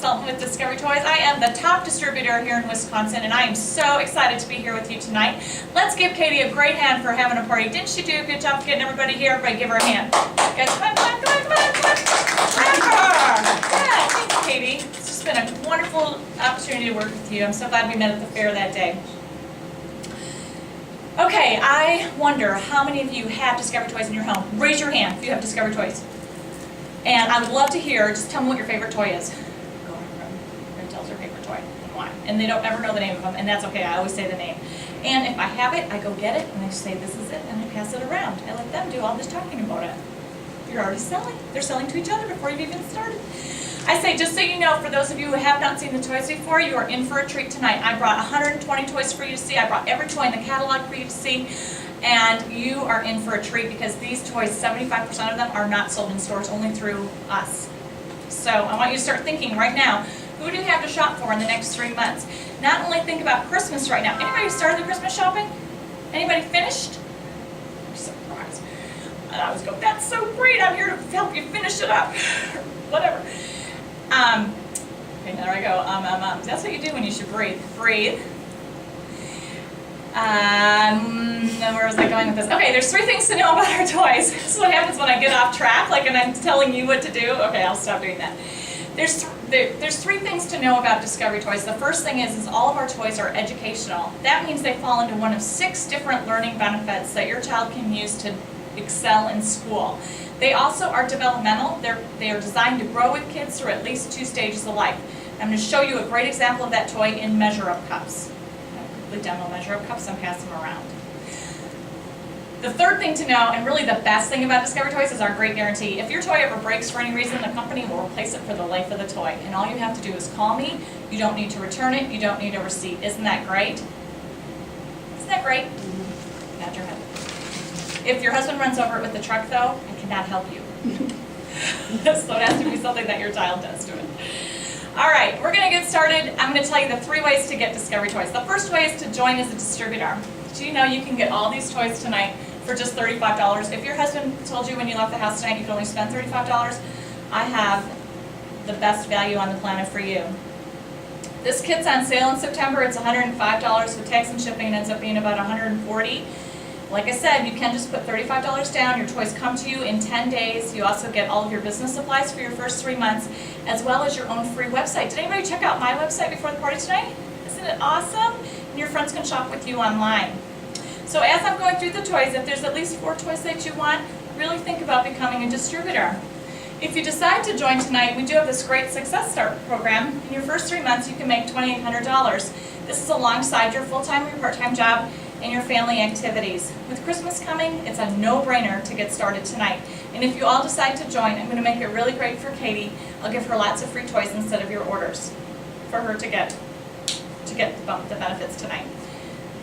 consultant with Discovery Toys. I am the top distributor here in Wisconsin, and I am so excited to be here with you tonight. Let's give Katie a great hand for having a party. Didn't she do a good job getting everybody here? Everybody give her a hand. Guys, come on, come on, come on, come on, come on. Clap for her. Yeah, thanks, Katie. It's just been a wonderful opportunity to work with you. I'm so glad we met at the fair that day. Okay, I wonder how many of you have Discovery Toys in your home. Raise your hand if you have Discovery Toys. And I would love to hear, just tell me what your favorite toy is. Go around the room. Everybody tells their favorite toy and why. And they don't ever know the name of them, and that's okay, I always say the name. And if I have it, I go get it, and I say this is it, and I pass it around. I let them do all this talking about it. You're already selling. They're selling to each other before you've even started. I say, just so you know, for those of you who have not seen the toys before, you are in for a treat tonight. I brought 120 toys for you to see. I brought every toy in the catalog for you to see. And you are in for a treat because these toys, 75% of them are not sold in stores, only through us. So I want you to start thinking right now, who do you have to shop for in the next 3 months? Not only think about Christmas right now. Anybody started the Christmas shopping? Anybody finished? I'm surprised. And I was going, that's so great, I'm here to help you finish it up. Whatever. Okay, there I go. That's what you do when you should breathe. Breathe. Where was I going with this? Okay, there's 3 things to know about our toys. This is what happens when I get off track, like, and I'm telling you what to do. Okay, I'll stop doing that. There's 3 things to know about Discovery Toys. The first thing is all of our toys are educational. That means they fall into one of 6 different learning benefits that your child can use to excel in school. They also are developmental. They are designed to grow with kids through at least 2 stages of life. I'm going to show you a great example of that toy in measure-up cups. The demo measure-up cups and pass them around. The third thing to know, and really the best thing about Discovery Toys, is our great guarantee. If your toy ever breaks for any reason, the company will replace it for the life of the toy. And all you have to do is call me. You don't need to return it. You don't need a receipt. Isn't that great? Isn't that great? Nod your head. If your husband runs over it with the truck, though, I cannot help you. So it has to be something that your child does to it. All right, we're going to get started. I'm going to tell you the 3 ways to get Discovery Toys. The first way is to join as a distributor. Do you know you can get all these toys tonight for just $35? If your husband told you when you left the house tonight you could only spend $35, I have the best value on the planet for you. This kit's on sale in September. It's $105 with tax and shipping, and ends up being about $140. Like I said, you can just put $35 down. Your toys come to you in 10 days. You also get all of your business supplies for your first 3 months, as well as your own free website. Did anybody check out my website before the party tonight? Isn't it awesome? And your friends can shop with you online. So as I'm going through the toys, if there's at least 4 toys that you want, really think about becoming a distributor. If you decide to join tonight, we do have this great Success Start program. In your first 3 months, you can make $2,800. This is alongside your full-time or your part-time job and your family activities. With Christmas coming, it's a no-brainer to get started tonight. And if you all decide to join, I'm going to make it really great for Katie. I'll give her lots of free toys instead of your orders for her to get the benefits tonight.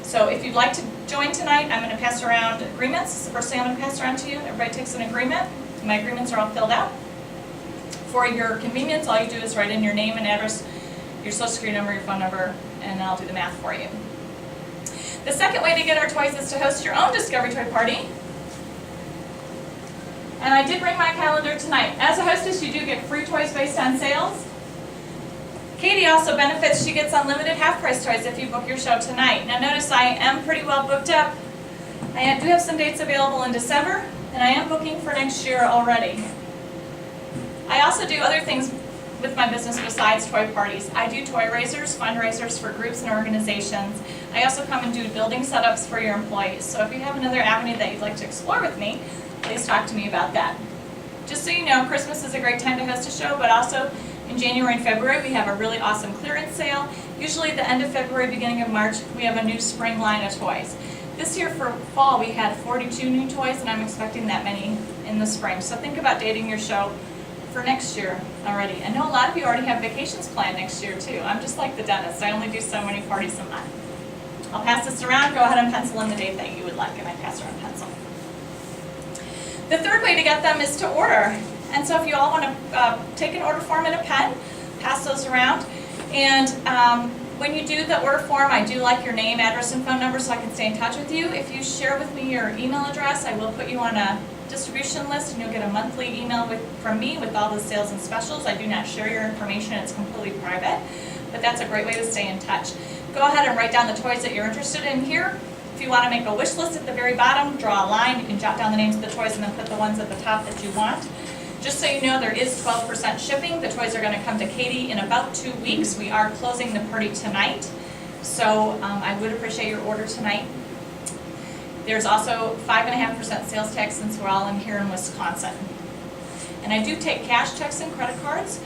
So if you'd like to join tonight, I'm going to pass around agreements. This is the first thing I'm going to pass around to you. Everybody takes an agreement. My agreements are all filled out. For your convenience, all you do is write in your name and address, your social security number, your phone number, and I'll do the math for you. The second way to get our toys is to host your own Discovery Toy party. And I did bring my calendar tonight. As a hostess, you do get free toys based on sales. Katie also benefits. She gets unlimited half-price toys if you book your show tonight. Now notice I am pretty well booked up. I do have some dates available in December, and I am booking for next year already. I also do other things with my business besides toy parties. I do toy raisers, fundraisers for groups and organizations. I also come and do building setups for your employees. So if you have another avenue that you'd like to explore with me, please talk to me about that. Just so you know, Christmas is a great time to host a show, but also in January and February we have a really awesome clearance sale. Usually at the end of February, beginning of March, we have a new spring line of toys. This year for fall we had 42 new toys, and I'm expecting that many in the spring. So think about dating your show for next year already. I know a lot of you already have vacations planned next year too. I'm just like the dentist. I only do so many parties a month. I'll pass this around. Go ahead and pencil in the date that you would like, and I pass around pencil. The third way to get them is to order. And so if you all want to take an order form and a pen, pass those around. And when you do the order form, I do like your name, address, and phone number so I can stay in touch with you. If you share with me your email address, I will put you on a distribution list, and you'll get a monthly email from me with all the sales and specials. I do not share your information, it's completely private, but that's a great way to stay in touch. Go ahead and write down the toys that you're interested in here. If you want to make a wish list at the very bottom, draw a line. You can jot down the names of the toys and then put the ones at the top that you want. Just so you know, there is 12% shipping. The toys are going to come to Katie in about 2 weeks. We are closing the party tonight, so I would appreciate your order tonight. There's also 5.5% sales tax since we're all in here in Wisconsin. And I do take cash checks and credit cards.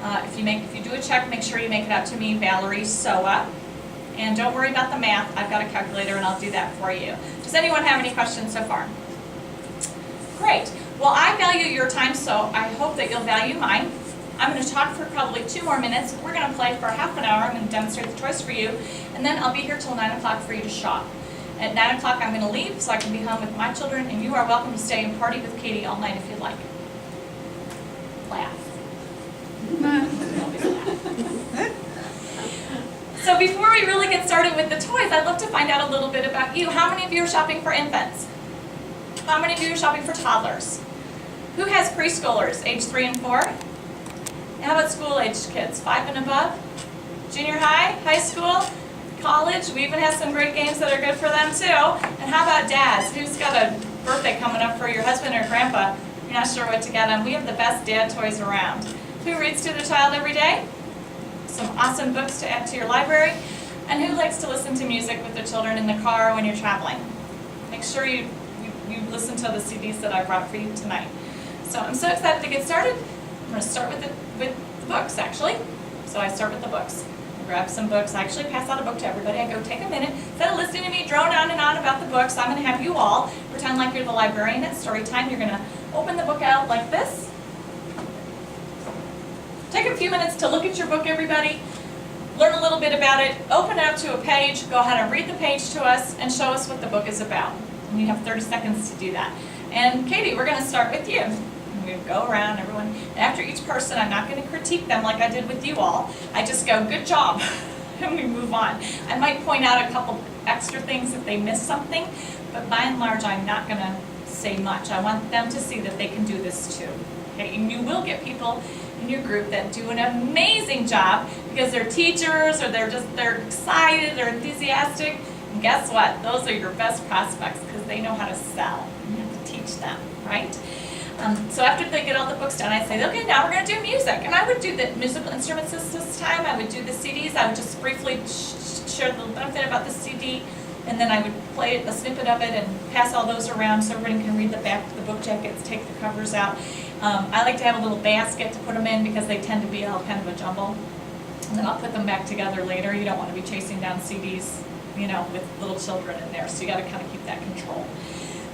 If you do a check, make sure you make it out to me, Valerie Soa. And don't worry about the math. I've got a calculator and I'll do that for you. Does anyone have any questions so far? Great. Well, I value your time, so I hope that you'll value mine. I'm going to talk for probably 2 more minutes. We're going to play for half an hour. I'm going to demonstrate the toys for you, and then I'll be here till 9 o'clock for you to shop. At 9 o'clock, I'm going to leave so I can be home with my children, and you are welcome to stay and party with Katie all night if you'd like. Laugh. So before we really get started with the toys, I'd love to find out a little bit about you. How many of you are shopping for infants? How many of you are shopping for toddlers? Who has preschoolers, age 3 and 4? And how about school-aged kids, 5 and above? Junior high, high school, college? We even have some great games that are good for them too. And how about dads? Who's got a birthday coming up for your husband or grandpa? You're not sure what to get them. We have the best dad toys around. Who reads to their child every day? Some awesome books to add to your library. And who likes to listen to music with their children in the car when you're traveling? Make sure you listen to the CDs that I brought for you tonight. So I'm so excited to get started. I'm going to start with the books, actually. So I start with the books. I grab some books. I actually pass out a book to everybody. I go, take a minute. Instead of listening to me drone on and on about the books, I'm going to have you all pretend like you're the librarian at story time. You're going to open the book out like this. Take a few minutes to look at your book, everybody. Learn a little bit about it. Open it up to a page. Go ahead and read the page to us and show us what the book is about. And you have 30 seconds to do that. And Katie, we're going to start with you. And we go around, everyone. And after each person, I'm not going to critique them like I did with you all. I just go, good job, and we move on. I might point out a couple extra things if they miss something, but by and large, I'm not going to say much. I want them to see that they can do this too. Okay? And you will get people in your group that do an amazing job because they're teachers or they're excited or enthusiastic. And guess what? Those are your best prospects because they know how to sell. You have to teach them, right? So after they get all the books done, I say, okay, now we're going to do music. And I would do the musical instruments this time. I would do the CDs. I would just briefly share the benefit about the CD. And then I would play a snippet of it and pass all those around so everybody can read the back of the book jackets, take the covers out. I like to have a little basket to put them in because they tend to be all kind of a jumble. And then I'll put them back together later. You don't want to be chasing down CDs, with little children in there. So you got to kind of keep that control.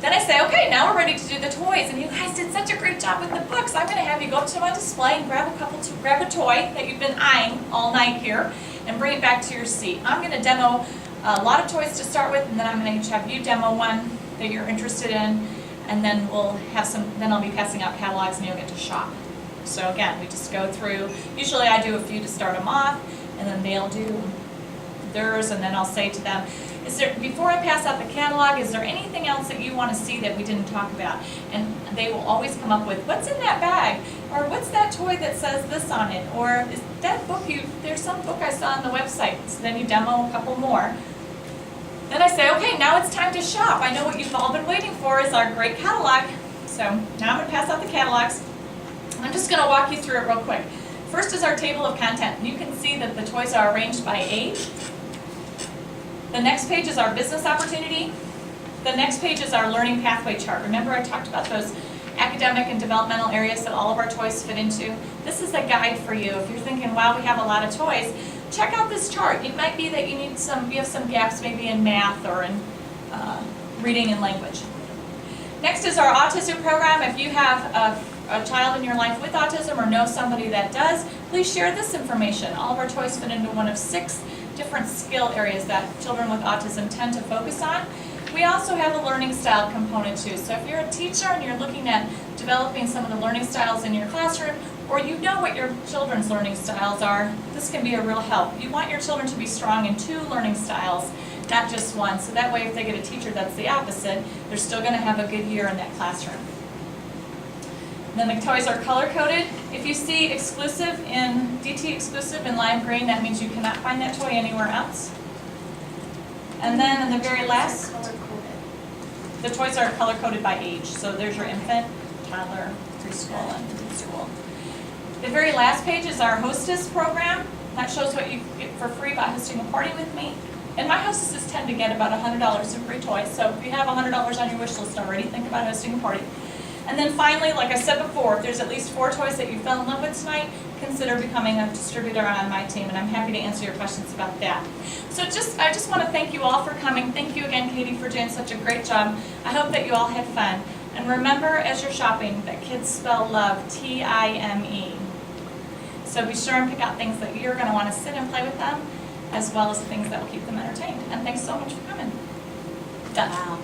Then I say, okay, now we're ready to do the toys. And you guys did such a great job with the books. I'm going to have you go up to my display and grab a toy that you've been eyeing all night here and bring it back to your seat. I'm going to demo a lot of toys to start with, and then I'm going to have you demo one that you're interested in, and then then I'll be passing out catalogs and you'll get to shop. So again, we just go through. Usually I do a few to start them off, and then they'll do theirs, and then I'll say to them, before I pass out the catalog, is there anything else that you want to see that we didn't talk about? And they will always come up with, what's in that bag? Or what's that toy that says this on it? Or is that book, there's some book I saw on the website. So then you demo a couple more. Then I say, okay, now it's time to shop. I know what you've all been waiting for is our great catalog. So now I'm going to pass out the catalogs. I'm just going to walk you through it real quick. First is our table of content. You can see that the toys are arranged by age. The next page is our business opportunity. The next page is our learning pathway chart. Remember I talked about those academic and developmental areas that all of our toys fit into? This is a guide for you. If you're thinking, wow, we have a lot of toys, check out this chart. It might be that you have some gaps maybe in math or in reading and language. Next is our autism program. If you have a child in your life with autism or know somebody that does, please share this information. All of our toys fit into one of 6 different skill areas that children with autism tend to focus on. We also have a learning style component too. So if you're a teacher and you're looking at developing some of the learning styles in your classroom, or you know what your children's learning styles are, this can be a real help. You want your children to be strong in 2 learning styles, not just one. So that way if they get a teacher that's the opposite, they're still going to have a good year in that classroom. Then the toys are color-coded. If you see exclusive in, DT exclusive in lime green, that means you cannot find that toy anywhere else. And then in the very last, the toys are color-coded by age. So there's your infant, toddler, preschool, and school. The very last page is our hostess program. That shows what you get for free by hosting a party with me. And my hostesses tend to get about $100 in free toys. So if you have $100 on your wish list already, think about hosting a party. And then finally, like I said before, if there's at least 4 toys that you fell in love with tonight, consider becoming a distributor on my team, and I'm happy to answer your questions about that. So I just want to thank you all for coming. Thank you again, Katie, for doing such a great job. I hope that you all had fun. And remember, as you're shopping, that kids spell love T-I-M-E. So be sure and pick out things that you're going to want to sit and play with them, as well as the things that will keep them entertained. And thanks so much for coming. Done. Wow.